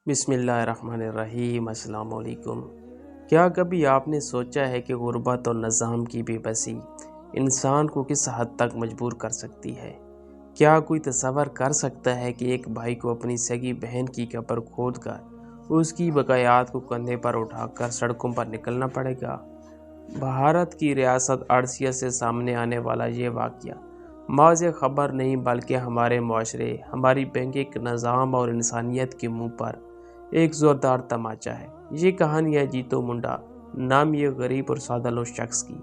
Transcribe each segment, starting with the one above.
بسم اللہ الرحمن الرحیم۔ السلام علیکم۔ کیا کبھی آپ نے سوچا ہے کہ غربت اور نظام کی بے بسی انسان کو کس حد تک مجبور کر سکتی ہے؟ کیا کوئی تصور کر سکتا ہے کہ ایک بھائی کو اپنی سگی بہن کی قبر کھود کر اس کی بقایات کو کندھے پر اٹھا کر سڑکوں پر نکلنا پڑے گا؟ بھارت کی ریاست اڑیسہ سے سامنے آنے والا یہ واقعہ محض خبر نہیں بلکہ ہمارے معاشرے، ہماری بینکنگ نظام اور انسانیت کے منہ پر ایک زوردار تماچا ہے۔ یہ کہانی ہے جیتو منڈا نام یہ غریب اور سادہ لوح شخص کی،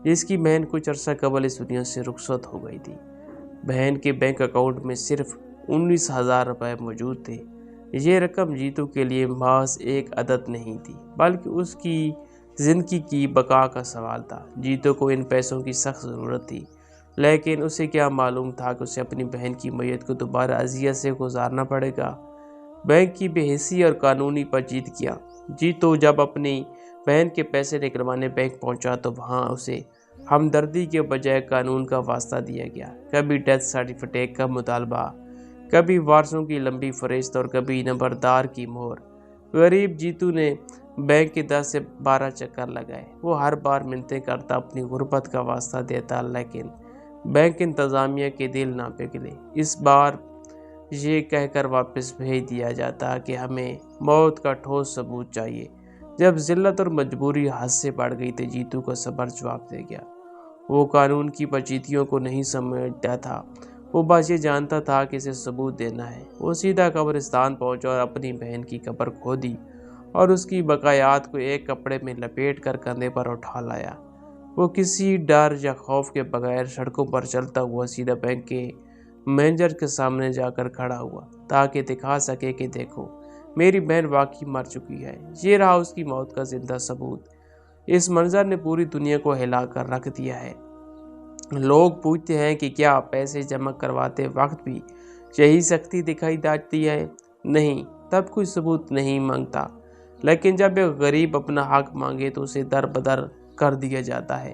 جس کی بہن کچھ عرصہ قبل اس دنیا سے رخصت ہو گئی تھی۔ بہن کے بینک اکاؤنٹ میں صرف 19,000 روپے موجود تھے۔ یہ رقم جیتو کے لیے محض ایک عدد نہیں تھی، بلکہ اس کی زندگی کی بقا کا سوال تھا۔ جیتو کو ان پیسوں کی سخت ضرورت تھی، لیکن اسے کیا معلوم تھا کہ اسے اپنی بہن کی میت کو دوبارہ اذیت سے گزارنا پڑے گا۔ بینک کی بے حسی اور قانونی پیچیدگیاں۔ جیتو جب اپنی بہن کے پیسے نکلوانے بینک پہنچا تو وہاں اسے ہمدردی کے بجائے قانون کا واسطہ دیا گیا۔ کبھی ڈیتھ سرٹیفکیٹ کا مطالبہ، کبھی وارثوں کی لمبی فہرست اور کبھی نمبردار کی مہر۔ غریب جیتو نے بینک کے 10 سے 12 چکر لگائے۔ وہ ہر بار منتیں کرتا، اپنی غربت کا واسطہ دیتا، لیکن بینک انتظامیہ کے دل نہ پگھلے۔ اس بار یہ کہہ کر واپس بھیج دیا جاتا کہ ہمیں موت کا ٹھوس ثبوت چاہیے۔ جب ذلت اور مجبوری حد سے بڑھ گئی تو جیتو کا صبر جواب دے گیا۔ وہ قانون کی پیچیدگیوں کو نہیں سمجھتا تھا، وہ بس یہ جانتا تھا کہ اسے ثبوت دینا ہے۔ وہ سیدھا قبرستان پہنچا اور اپنی بہن کی قبر کھودی اور اس کی بقایات کو ایک کپڑے میں لپیٹ کر کندھے پر اٹھا لایا۔ وہ کسی ڈر یا خوف کے بغیر سڑکوں پر چلتا ہوا سیدھا بینک کے مینیجر کے سامنے جا کر کھڑا ہوا تاکہ دکھا سکے کہ دیکھو، میری بہن واقعی مر چکی ہے۔ یہ رہا اس کی موت کا زندہ ثبوت۔ اس منظر نے پوری دنیا کو ہلا کر رکھ دیا ہے۔ لوگ پوچھتے ہیں کہ کیا پیسے جمع کرواتے وقت بھی یہی سختی دکھائی دیتی ہے؟ نہیں، تب کوئی ثبوت نہیں مانگتا، لیکن جب ایک غریب اپنا حق مانگے تو اسے در بدر کر دیا جاتا ہے۔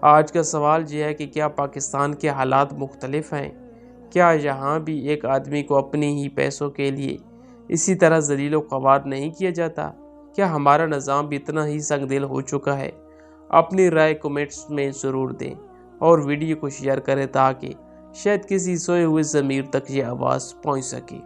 آج کا سوال یہ ہے کہ کیا پاکستان کے حالات مختلف ہیں؟ کیا یہاں بھی ایک آدمی کو اپنی ہی پیسوں کے لیے اسی طرح ذلیل و خوار نہیں کیا جاتا؟ کیا ہمارا نظام بھی اتنا ہی سنگ دل ہو چکا ہے؟ اپنی رائے کمنٹس میں ضرور دیں اور ویڈیو کو شیئر کریں تاکہ شاید کسی سوئے ہوئے ضمیر تک یہ آواز پہنچ سکے۔